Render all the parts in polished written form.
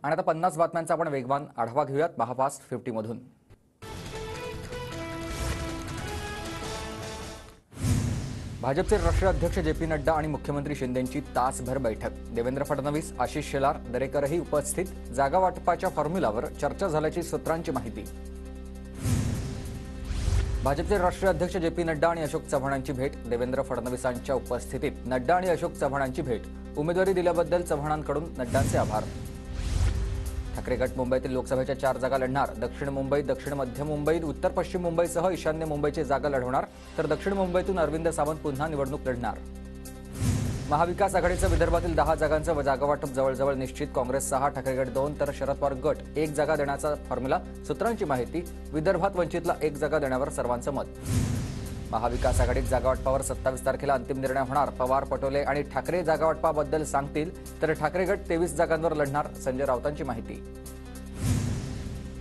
आणि आता 50 बातम्यांचा आपण वेगवान आढावा घेऊयात महाफास्ट 50 मधून। भाजपचे राष्ट्रीय अध्यक्ष जे.पी. नड्डा आणि मुख्यमंत्री शिंदेंची तासभर बैठक। देवेंद्र फडणवीस, आशिष शेलार, दरेकरही उपस्थित। जागा वाटपाच्या फॉर्म्युलावर चर्चा झाल्याची सूत्रांची माहिती। भाजपचे राष्ट्रीय अध्यक्ष जे.पी. नड्डा आणि अशोक चव्हाणांची भेट। देवेंद्र फडणवीसांच्या उपस्थितीत नड्डा आणि अशोक चव्हाणांची भेट। उमेदवारी दिल्याबद्दल चव्हाणांकडून नड्डांचे आभार। ठाकरे गट मुंबईतील लोकसभेच्या 4 जागा लढणार। दक्षिण मुंबई, दक्षिण मध्य मुंबई, उत्तर पश्चिम मुंबईसह ईशान्य मुंबईची जागा लढवणार, तर दक्षिण मुंबईतून अरविंद सावंत पुन्हा निवडणूक लढणार। महाविकास आघाडीचं विदर्भातील 10 जागांचं जागावाटप जवळजवळ निश्चित। काँग्रेस 6, ठाकरे गट 2 तर शरद पवार गट 1 जागा देण्याचा फॉर्म्युला। सूत्रांची माहिती। विदर्भात वंचितला 1 जागा देण्यावर सर्वांचं मत। महाविकास आघाडीत जागावाटपावर 27 तारखेला अंतिम निर्णय होणार। पवार, पटोले आणि ठाकरे जागावाटपाबद्दल सांगतील, तर ठाकरे गट 23 जागांवर लढणार। संजय राऊतांची माहिती।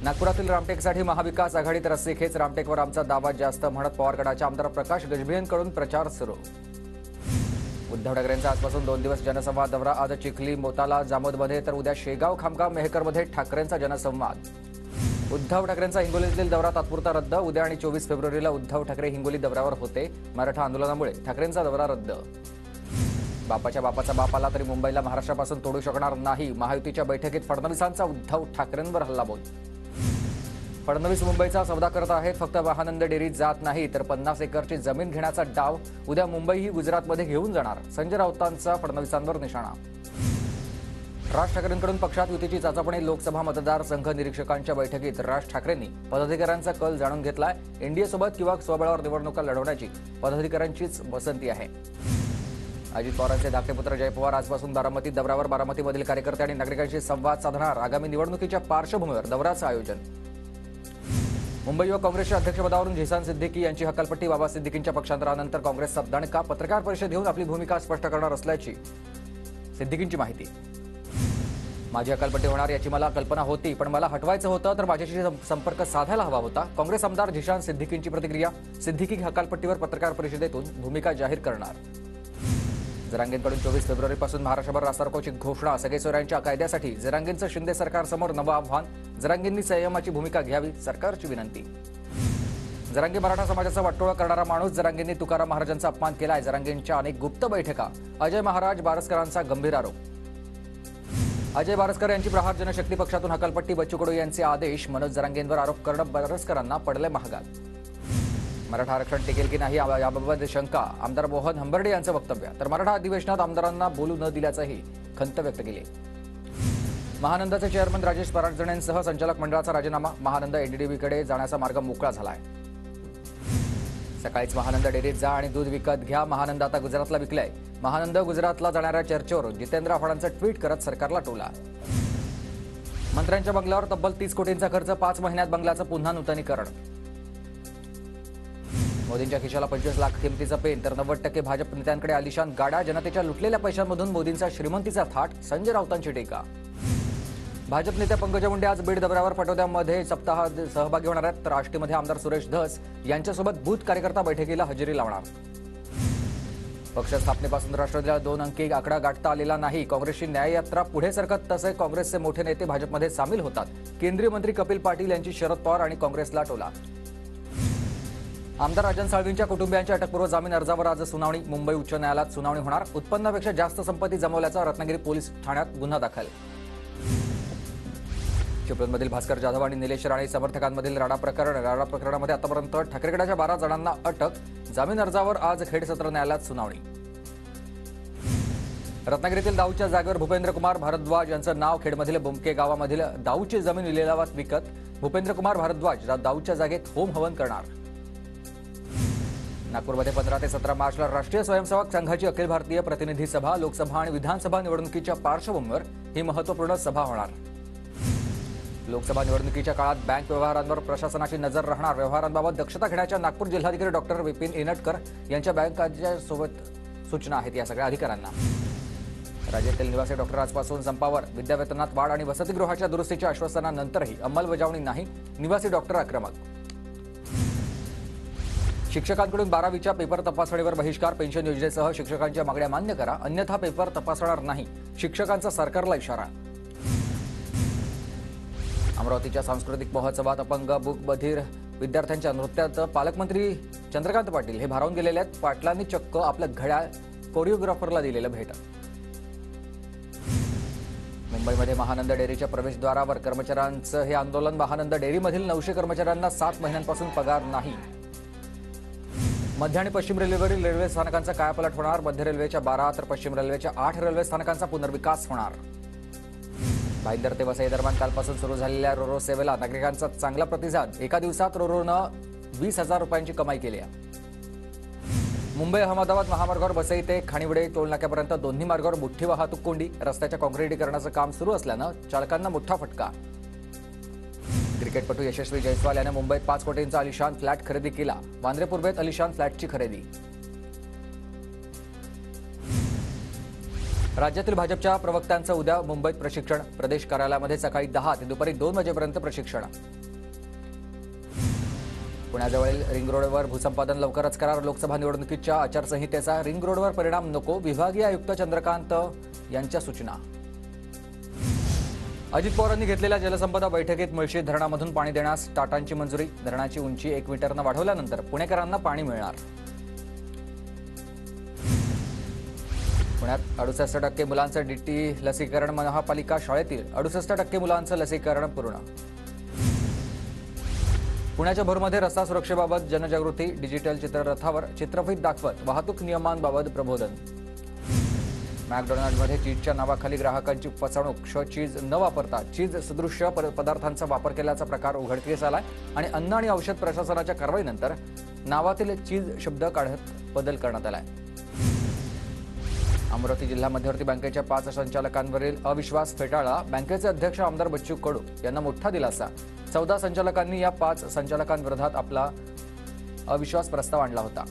नागपुरातील रामटेकसाठी महाविकास आघाडीत रस्सीखेच। रामटेकवर आमचा दावा जास्त म्हणत पवार गटाचे आमदार प्रकाश गजभियेंकडून प्रचार सुरू। उद्धव ठाकरेंचा आजपासून 2 दिवस जनसंवाद दौरा। आज चिखली, मोताला, जामोदमध्ये तर उद्या शेगाव, खामगाव, मेहकरमध्ये ठाकरेंचा जनसंवाद। उद्धव ठाकरेंचा हिंगोलीतील दौरा तात्पुरता रद्द। उद्या आणि 24 फेब्रुवारीला उद्धव ठाकरे हिंगोली दौऱ्यावर होते। मराठा आंदोलनामुळे ठाकरेंचा दौरा रद्द। बापाच्या बापाचा बाप आला तरी मुंबईला महाराष्ट्रापासून तोडू शकणार नाही। महायुतीच्या बैठकीत फडणवीसांचा उद्धव ठाकरेंवर हल्लाबोल। फडणवीस मुंबईचा सौदा करत आहेत, फक्त महानंद डेअरीत जात नाही तर 50 एकरची जमीन घेण्याचा डाव। उद्या मुंबईही गुजरातमध्ये घेऊन जाणार। संजय राऊतांचा फडणवीसांवर निशाणा। राज ठाकरेंकडून पक्षात युतीची चाचपणी। लोकसभा मतदारसंघ निरीक्षकांच्या बैठकीत राज ठाकरेंनी पदाधिकाऱ्यांचा कल जाणून घेतलाय। एनडीएसोबत किंवा स्वबळावर निवडणुका लढवण्याची पदाधिकाऱ्यांचीच पसंती आहे। अजित पवारांचे धाकटे पुत्र जय पवार आजपासून बारामती दौऱ्यावर। बारामतीमधील कार्यकर्ते आणि नागरिकांशी संवाद साधणार। आगामी निवडणुकीच्या पार्श्वभूमीवर दौऱ्याचं आयोजन। मुंबई युवक काँग्रेसच्या अध्यक्षपदावरून झिसान सिद्दीकी यांची हकालपट्टी। बाबा सिद्दीकींच्या पक्षांतरानंतर काँग्रेसचा दणका। पत्रकार परिषद घेऊन आपली भूमिका स्पष्ट करणार असल्याची सिद्दीकींची माहिती। माझी हकालपट्टी होणार याची मला कल्पना होती, पण मला हटवायचं होतं तर माझ्याशी संपर्क साधायला हवा होता। काँग्रेस आमदार झिशान सिद्दीकींची प्रतिक्रिया। सिद्दीकी हकालपट्टीवर पत्रकार परिषदेतून भूमिका जाहीर करणार। जरांगेंकडून 24 फेब्रुवारीपासून महाराष्ट्रभर रास्तारोकोची घोषणा। सगळे सोयऱ्यांच्या कायद्यासाठी जरांगेंचं शिंदे सरकारसमोर नवं आव्हान। जरांगेंनी संयमाची भूमिका घ्यावी, सरकारची विनंती। जरांगे मराठा समाजाचा वाटोळा करणारा माणूस। जरांगेंनी तुकाराम महाराजांचा अपमान केलाय। जरांगेंच्या अनेक गुप्त बैठका। अजय महाराज बारसकरांचा गंभीर आरोप। अजय बारसकर यांची प्रहार जनशक्ती पक्षातून हकालपट्टी। बच्चू कडू यांचे आदेश। मनोज जरांगेंवर आरोप करणं बारसकरांना पडले महागात। मराठा आरक्षण टिकेल की नाही याबाबत शंका। आमदार मोहन हंबर्डे यांचं वक्तव्य। तर मराठा अधिवेशनात आमदारांना बोलू न दिल्याचंही खंत व्यक्त केली। महानंदाचे चेअरमन राजेश परांजणेंसह संचालक मंडळाचा राजीनामा। महानंद एनडीडीबीकडे जाण्याचा मार्ग मोकळा झालाय। सकाळीच महानंद डेअरीत जा आणि दूध विकत घ्या। महानंद आता गुजरातला विकलंय। महानंद गुजरातला जाणाऱ्या चर्चेवर जितेंद्र आव्हाडांचं ट्विट करत सरकारला टोला। मंत्र्यांच्या बंगल्यावर तब्बल 30 कोटींचा खर्च। 5 महिन्यात बंगल्याचं पुन्हा नूतनीकरण। मोदींच्या खिशाला 25 लाख किमतीचं पेन तर 90% भाजप नेत्यांकडे आलिशान गाड्या। जनतेच्या लुटलेल्या पैशांमधून मोदींचा श्रीमंतीचा थाट। संजय राऊतांची टीका। भाजप नेत्या पंकजा मुंडे आज बीड दौऱ्यावर पटोद्यामध्ये सप्ताहात सहभागी होणार आहेत, तर आष्टीमध्ये आमदार सुरेश धस यांच्यासोबत बूथ कार्यकर्ता बैठकीला हजेरी लावणार। पक्ष स्थापनेपासून राष्ट्रवादीला 2 अंकी आकडा गाठता आलेला नाही। काँग्रेसची न्याययात्रा पुढे सरकत तसे काँग्रेसचे मोठे नेते भाजपमध्ये सामील होतात। केंद्रीय मंत्री कपिल पाटील यांची शरद पवार आणि काँग्रेसला टोला। आमदार राजन साळवींच्या कुटुंबियांच्या अटकपूर्व जामीन अर्जावर आज सुनावणी। मुंबई उच्च न्यायालयात सुनावणी होणार। उत्पन्नापेक्षा जास्त संपत्ती जमवल्याचा रत्नागिरी पोलीस ठाण्यात गुन्हा दाखल। चिपळूणमधील भास्कर जाधव आणि निलेश राणे समर्थकांमधील राडा प्रकरणामध्ये आतापर्यंत ठाकरे गटाच्या 12 जणांना अटक। जामीन अर्जावर आज खेड सत्र न्यायालयात सुनावणी। रत्नागिरीतील दाऊच्या जागेवर भूपेंद्र कुमार भारद्वाज यांचं नाव। खेडमधील बुमके गावामधील दाऊची जमीन लिलावात विकत। भूपेंद्र कुमार भारद्वाज दाऊच्या जागेत होम हवन करणार। नागपूरमध्ये 15 ते 17 मार्चला राष्ट्रीय स्वयंसेवक संघाची अखिल भारतीय प्रतिनिधी सभा। लोकसभा आणि विधानसभा निवडणुकीच्या पार्श्वभूमीवर ही महत्त्वपूर्ण सभा होणार। लोकसभा निवडणुकीच्या काळात बँक व्यवहारांवर प्रशासनाची नजर राहणार। व्यवहारांबाबत दक्षता घेण्याच्या नागपूर जिल्हाधिकारी डॉक्टर विपिन इनटकर यांच्या बँकाच्या सोबत सूचना आहेत या सगळ्या अधिकाऱ्यांना। राज्यातील निवासी डॉक्टर आजपासून संपावर। विद्यावेतनात वाढ आणि वसतिगृहाच्या दुरुस्तीच्या आश्वासनानंतरही अंमलबजावणी नाही। निवासी डॉक्टर आक्रमक। शिक्षकांकडून 12वीच्या पेपर तपासणीवर बहिष्कार। पेन्शन योजनेसह शिक्षकांच्या मागण्या मान्य करा, अन्यथा पेपर तपासणार नाही। शिक्षकांचा सरकारला इशारा। अमरावतीच्या सांस्कृतिक महोत्सवात अपंग मूक बधिर विद्यार्थ्यांच्या नृत्यात पालकमंत्री चंद्रकांत पाटील हे भारावून गेलेले आहेत. पाटलांनी चक्क आपलं घड्याळ कोरिओग्राफरला दिलेलं भेट. मुंबईमध्ये महानंद डेअरीच्या प्रवेशद्वारावर कर्मचाऱ्यांचं हे आंदोलन. महानंद डेअरीमधील 900 कर्मचाऱ्यांना 7 महिन्यांपासून पगार नाही. मध्य आणि पश्चिम रेल्वेवरील रेल्वे स्थानकांचा कायापालट होणार. मध्य रेल्वेच्या 12 तर पश्चिम रेल्वेच्या 8 रेल्वे स्थानकांचा पुनर्विकास होणार. भाईंदर ते वसई दरम्यान कालपासून सुरू झालेल्या रोरो सेवेला नागरिकांचा चांगला प्रतिसाद. एका दिवसात रोरोनं 20,000 रुपयांची कमाई केली आहे. मुंबई अहमदाबाद महामार्गावर वसई ते खानिवडे टोलनाक्यापर्यंत दोन्ही मार्गावर मोठी वाहतूक कोंडी. रस्त्याच्या काँक्रिटीकरणाचं काम सुरू असल्यानं चालकांना मोठा फटका. क्रिकेटपटू यशस्वी जयस्वाल याने मुंबईत 5 कोटींचा अलिशान फ्लॅट खरेदी केला. वांद्रे पूर्वेत अलिशान फ्लॅटची खरेदी. राज्यातील भाजपच्या प्रवक्त्यांचं उद्या मुंबईत प्रशिक्षण. प्रदेश कार्यालयामध्ये सकाळी 10 ते दुपारी 2 वाजेपर्यंत प्रशिक्षण. पुण्याजवळील रिंग रोडवर भूसंपादन लवकरच करार. लोकसभा निवडणुकीच्या आचारसंहितेचा रिंग रोडवर परिणाम नको. विभागीय आयुक्त चंद्रकांत यांच्या सूचना. अजित पवारांनी घेतलेल्या जलसंपदा बैठकीत मुळशी धरणामधून पाणी देण्यास टाटांची मंजुरी. धरणाची उंची 1 मीटरनं वाढवल्यानंतर पुणेकरांना पाणी मिळणार. पुण्यात 68% मुलांचं डीटी लसीकरण. महापालिका शाळेतील 68% मुलांचं लसीकरण पूर्ण. पुण्याच्या भोरमध्ये रस्ता सुरक्षेबाबत जनजागृती. डिजिटल चित्ररथावर चित्रफीत दाखवत वाहतूक नियमांबाबत प्रबोधन. मॅकडॉनल्डमध्ये चीजच्या नावाखाली ग्राहकांची फसवणूक. चीज न वापरता चीज सदृश्य पदार्थांचा वापर केल्याचा प्रकार उघडकीस आलाय आणि अन्न आणि औषध प्रशासनाच्या कारवाईनंतर नावातील चीज शब्द काढत बदल करण्यात आलाय. अमरावती जिल्हा मध्यवर्ती बँकेच्या 5 संचालकांवरील अविश्वास फेटाळला. बँकेचे अध्यक्ष आमदार बच्चू कडू यांना मोठा दिलासा. 14 संचालकांनी या 5 संचालकांविरोधात आपला अविश्वास प्रस्ताव आणला होता.